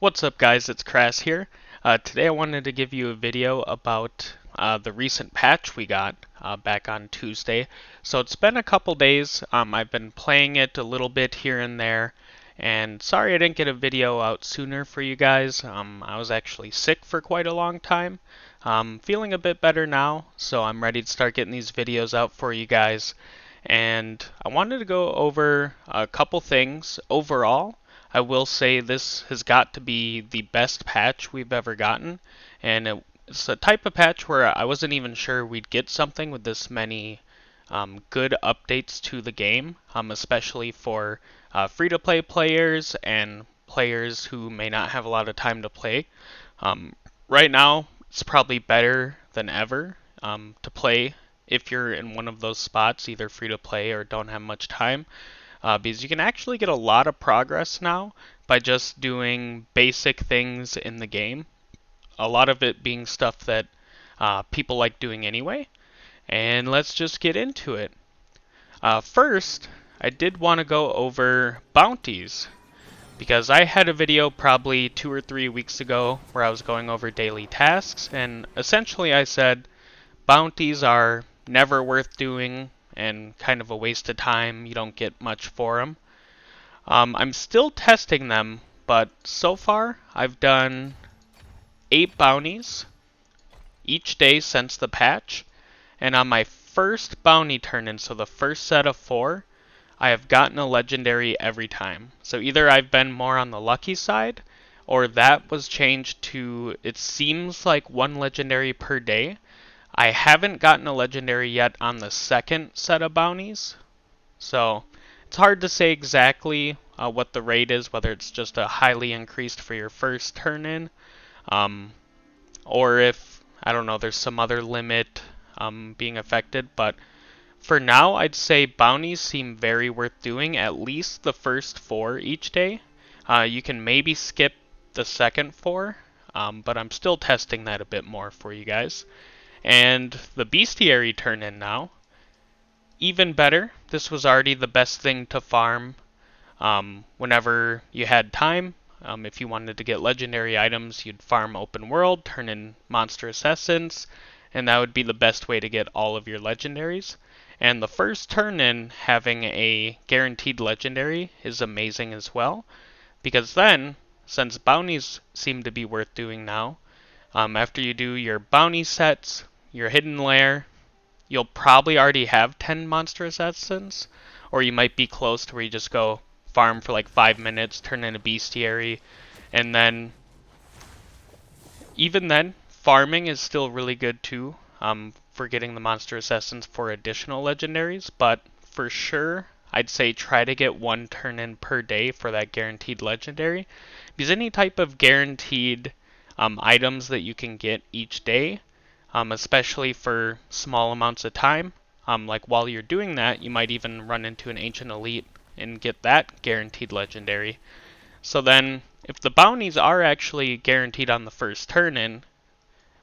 What's up guys, it's Crass here. Today I wanted to give you a video about the recent patch we got back on Tuesday. So it's been a couple days, I've been playing it a little bit here and there, and sorry I didn't get a video out sooner for you guys. I was actually sick for quite a long time. Feeling a bit better now, so I'm ready to start getting these videos out for you guys. And I wanted to go over a couple things overall. I will say this has got to be the best patch we've ever gotten, and it's a type of patch where I wasn't even sure we'd get something with this many good updates to the game, especially for free-to-play players and players who may not have a lot of time to play. Right now, it's probably better than ever to play if you're in one of those spots, either free-to-play or don't have much time. Because you can actually get a lot of progress now by just doing basic things in the game. A lot of it being stuff that people like doing anyway. And let's just get into it. First, I did want to go over bounties, because I had a video probably 2 or 3 weeks ago where I was going over daily tasks, and essentially I said bounties are never worth doing and kind of a waste of time. You don't get much for them. I'm still testing them, but so far I've done 8 bounties each day since the patch, and on my first bounty turn-in, so the first set of 4, I have gotten a legendary every time. So either I've been more on the lucky side, or that was changed to, it seems like 1 legendary per day. I haven't gotten a legendary yet on the second set of bounties, so it's hard to say exactly what the rate is, whether it's just a highly increased for your first turn in, or if, I don't know, there's some other limit being affected, but for now I'd say bounties seem very worth doing, at least the first 4 each day. You can maybe skip the second 4, but I'm still testing that a bit more for you guys. And the bestiary turn in now, even better. This was already the best thing to farm whenever you had time. If you wanted to get legendary items, you'd farm open world, turn in monstrous essence, and that would be the best way to get all of your legendaries. And the first turn in having a guaranteed legendary is amazing as well, because then, since bounties seem to be worth doing now, after you do your bounty sets, your hidden lair, you'll probably already have 10 monstrous essence, or you might be close to where you just go farm for like 5 minutes, turn in a bestiary, and then even then, farming is still really good too, for getting the monstrous essence for additional legendaries, but for sure, I'd say try to get 1 turn in per day for that guaranteed legendary, because any type of guaranteed items that you can get each day, especially for small amounts of time, like while you're doing that, you might even run into an Ancient Elite and get that guaranteed legendary. So then, if the bounties are actually guaranteed on the first turn-in,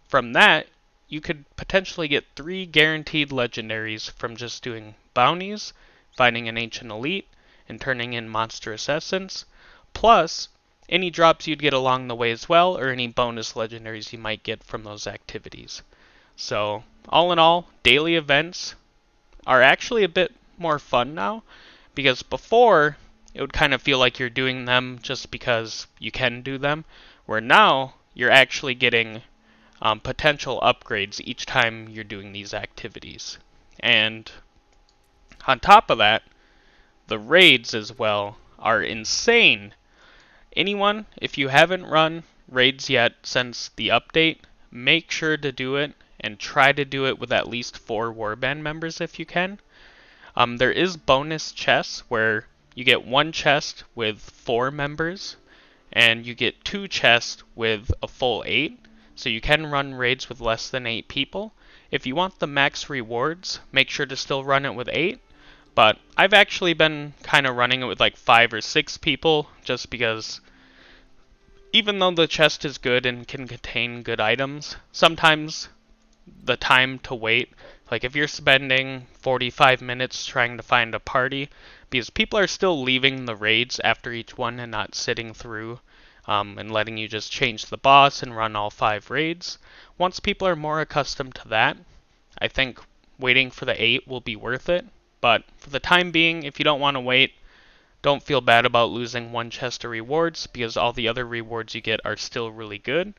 from that, you could potentially get 3 guaranteed legendaries from just doing bounties, finding an Ancient Elite, and turning in monstrous essence, plus any drops you'd get along the way as well, or any bonus legendaries you might get from those activities. So, all in all, daily events are actually a bit more fun now, because before it would kind of feel like you're doing them just because you can do them, where now you're actually getting potential upgrades each time you're doing these activities. And on top of that, the raids as well are insane. Anyone, if you haven't run raids yet since the update, make sure to do it, and try to do it with at least 4 warband members if you can. There is bonus chests where you get 1 chest with 4 members, and you get 2 chests with a full 8, so you can run raids with less than 8 people. If you want the max rewards, make sure to still run it with 8, but I've actually been kind of running it with like 5 or 6 people, just because even though the chest is good and can contain good items, sometimes the time to wait, like if you're spending 45 minutes trying to find a party, because people are still leaving the raids after each one and not sitting through and letting you just change the boss and run all 5 raids. Once people are more accustomed to that, I think waiting for the 8 will be worth it. But for the time being, if you don't want to wait, don't feel bad about losing 1 chest of rewards, because all the other rewards you get are still really good.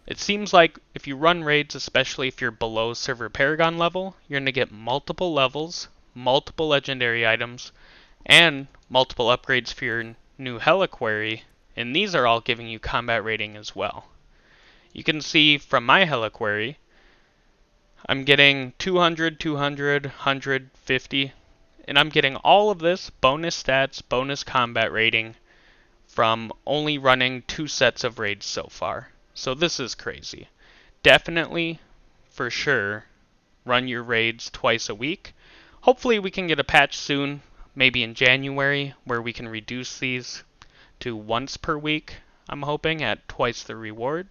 It seems like if you run raids, especially if you're below Server Paragon level, you're going to get multiple levels, multiple legendary items, and multiple upgrades for your new Heliquary, and these are all giving you combat rating as well. You can see from my Heliquary, I'm getting 200, 200, 100, 50, and I'm getting all of this bonus stats, bonus combat rating from only running 2 sets of raids so far. So this is crazy. Definitely, for sure, run your raids twice a week. Hopefully we can get a patch soon, maybe in January, where we can reduce these to once per week, I'm hoping, at twice the reward.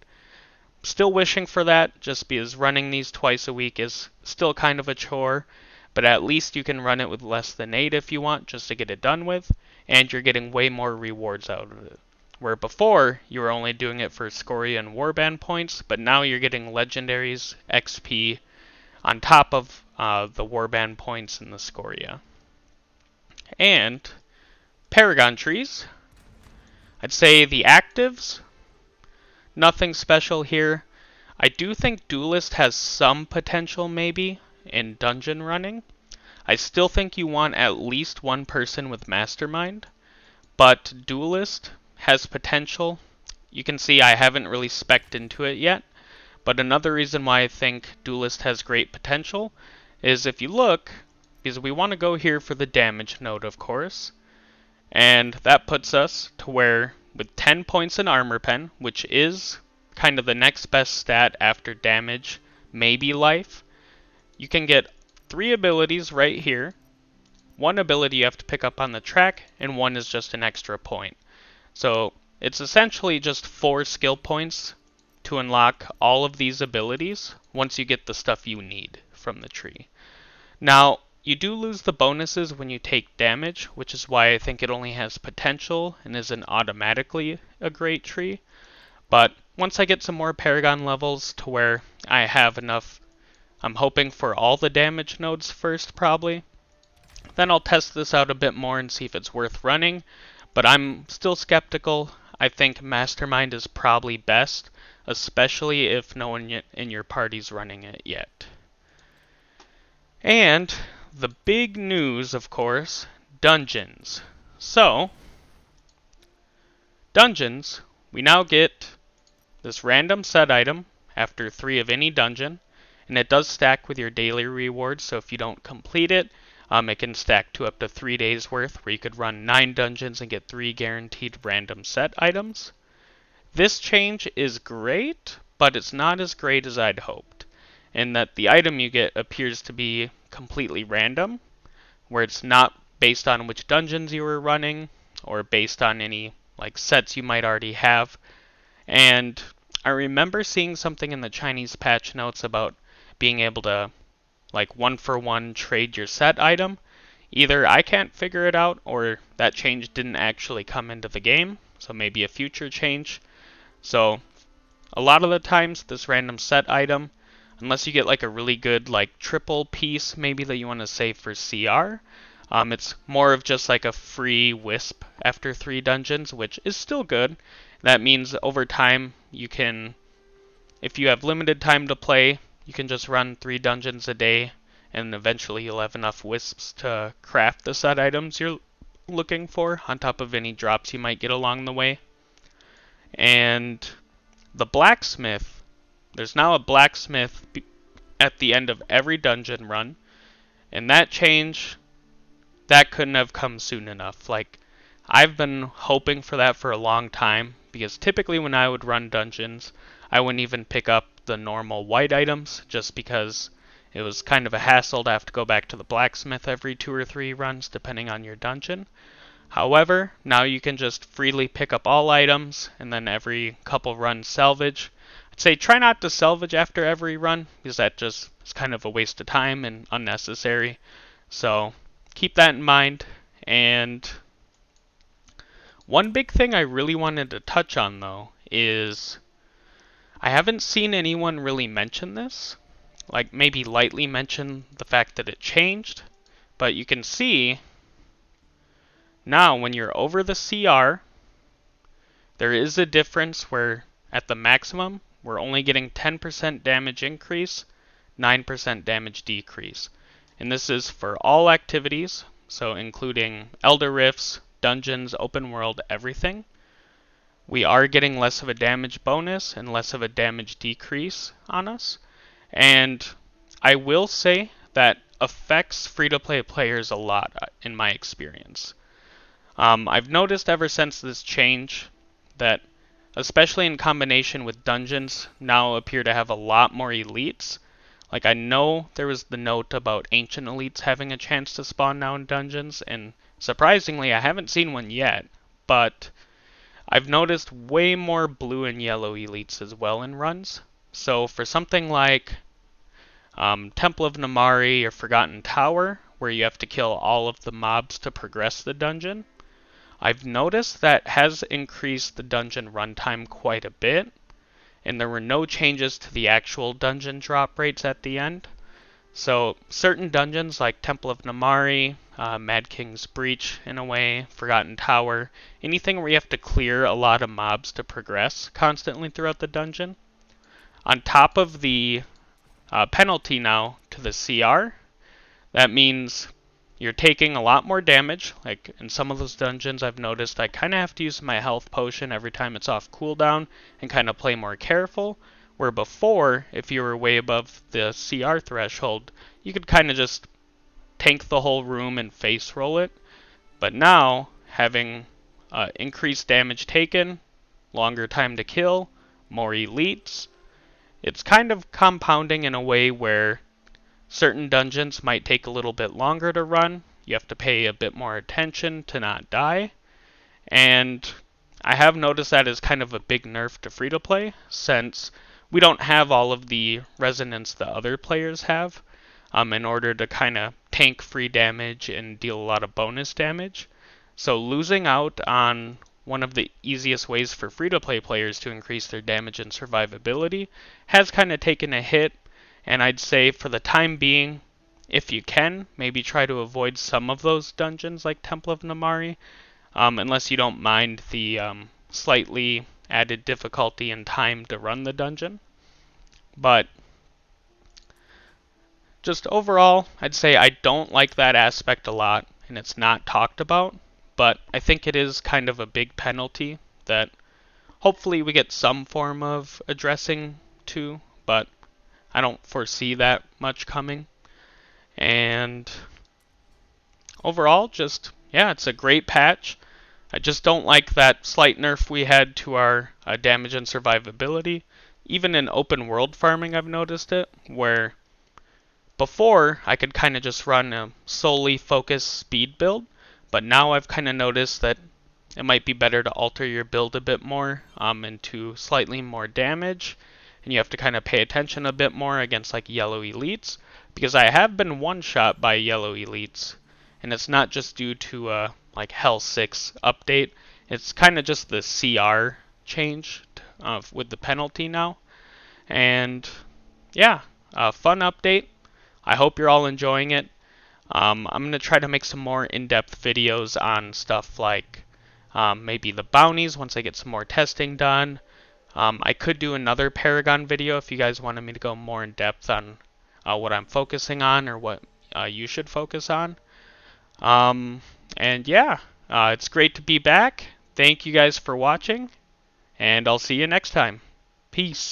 Still wishing for that, just because running these twice a week is still kind of a chore, but at least you can run it with less than 8 if you want, just to get it done with, and you're getting way more rewards out of it. Where before, you were only doing it for Scoria and Warband points, but now you're getting legendaries, XP, on top of the Warband points and the Scoria. And Paragon trees. I'd say the actives, nothing special here. I do think Duelist has some potential maybe in dungeon running. I still think you want at least 1 person with Mastermind, but Duelist has potential. You can see I haven't really spec'd into it yet, but another reason why I think Duelist has great potential is if you look, because we want to go here for the damage node of course, and that puts us to where with 10 points in Armor Pen, which is kind of the next best stat after damage, maybe life, you can get 3 abilities right here. 1 ability you have to pick up on the track, and 1 is just an extra point. So it's essentially just 4 skill points to unlock all of these abilities once you get the stuff you need from the tree. Now, you do lose the bonuses when you take damage, which is why I think it only has potential and isn't automatically a great tree. But once I get some more Paragon levels to where I have enough, I'm hoping for all the damage nodes first probably, then I'll test this out a bit more and see if it's worth running. But I'm still skeptical. I think Mastermind is probably best, especially if no one in your party's running it yet. And the big news, of course, dungeons. So, dungeons, we now get this random set item after 3 of any dungeon, and it does stack with your daily rewards, so if you don't complete it, it can stack to up to 3 days worth, where you could run 9 dungeons and get 3 guaranteed random set items. This change is great, but it's not as great as I'd hoped, in that the item you get appears to be completely random, where it's not based on which dungeons you were running, or based on any like sets you might already have. And I remember seeing something in the Chinese patch notes about being able to like 1-for-1 trade your set item. Either I can't figure it out, or that change didn't actually come into the game, so maybe a future change. So a lot of the times this random set item, unless you get like a really good like triple piece maybe that you want to save for CR, it's more of just like a free wisp after 3 dungeons, which is still good. That means over time you can, if you have limited time to play, you can just run 3 dungeons a day, and eventually you'll have enough wisps to craft the set items you're looking for, on top of any drops you might get along the way. And the blacksmith, there's now a blacksmith at the end of every dungeon run, and that change, that couldn't have come soon enough. Like, I've been hoping for that for a long time, because typically when I would run dungeons, I wouldn't even pick up the normal white items, just because it was kind of a hassle to have to go back to the blacksmith every 2 or 3 runs, depending on your dungeon. However, now you can just freely pick up all items, and then every couple runs salvage. I'd say try not to salvage after every run, because that just is kind of a waste of time and unnecessary. So keep that in mind. And One big thing I really wanted to touch on though is I haven't seen anyone really mention this, like maybe lightly mention the fact that it changed, but you can see now when you're over the CR, there is a difference where at the maximum, we're only getting 10% damage increase, 9% damage decrease. And this is for all activities, so including Elder Rifts, dungeons, open world, everything. We are getting less of a damage bonus and less of a damage decrease on us. And I will say that affects free-to-play players a lot in my experience. I've noticed ever since this change that, especially in combination with dungeons, now appear to have a lot more elites. Like, I know there was the note about ancient elites having a chance to spawn now in dungeons, and surprisingly, I haven't seen one yet, but I've noticed way more blue and yellow elites as well in runs. So for something like Temple of Namari or Forgotten Tower, where you have to kill all of the mobs to progress the dungeon, I've noticed that has increased the dungeon runtime quite a bit, and there were no changes to the actual dungeon drop rates at the end. So certain dungeons like Temple of Namari, Mad King's Breach in a way, Forgotten Tower, anything where you have to clear a lot of mobs to progress constantly throughout the dungeon. On top of the penalty now to the CR, that means you're taking a lot more damage. Like in some of those dungeons I've noticed I kind of have to use my health potion every time it's off cooldown and kind of play more careful. Where before, if you were way above the CR threshold, you could kind of just tank the whole room and face roll it. But now, having increased damage taken, longer time to kill, more elites, it's kind of compounding in a way where certain dungeons might take a little bit longer to run. You have to pay a bit more attention to not die. And I have noticed that as kind of a big nerf to free-to-play, since we don't have all of the resonance that other players have in order to kind of tank free damage and deal a lot of bonus damage. So losing out on one of the easiest ways for free-to-play players to increase their damage and survivability has kind of taken a hit. And I'd say for the time being, if you can, maybe try to avoid some of those dungeons like Temple of Namari, unless you don't mind the slightly added difficulty and time to run the dungeon. But just overall, I'd say I don't like that aspect a lot, and it's not talked about, but I think it is kind of a big penalty that hopefully we get some form of addressing to, but I don't foresee that much coming. And overall, just, yeah, it's a great patch. I just don't like that slight nerf we had to our damage and survivability. Even in open world farming, I've noticed it, where before I could kind of just run a solely focused speed build, but now I've kind of noticed that it might be better to alter your build a bit more into slightly more damage, and you have to kind of pay attention a bit more against like yellow elites, because I have been one-shot by yellow elites, and it's not just due to like Hell 6 update, it's kind of just the CR change with the penalty now. And yeah, fun update. I hope you're all enjoying it. I'm going to try to make some more in-depth videos on stuff like maybe the bounties once I get some more testing done. I could do another Paragon video if you guys wanted me to go more in depth on what I'm focusing on or what you should focus on. And yeah, it's great to be back. Thank you guys for watching, and I'll see you next time. Peace.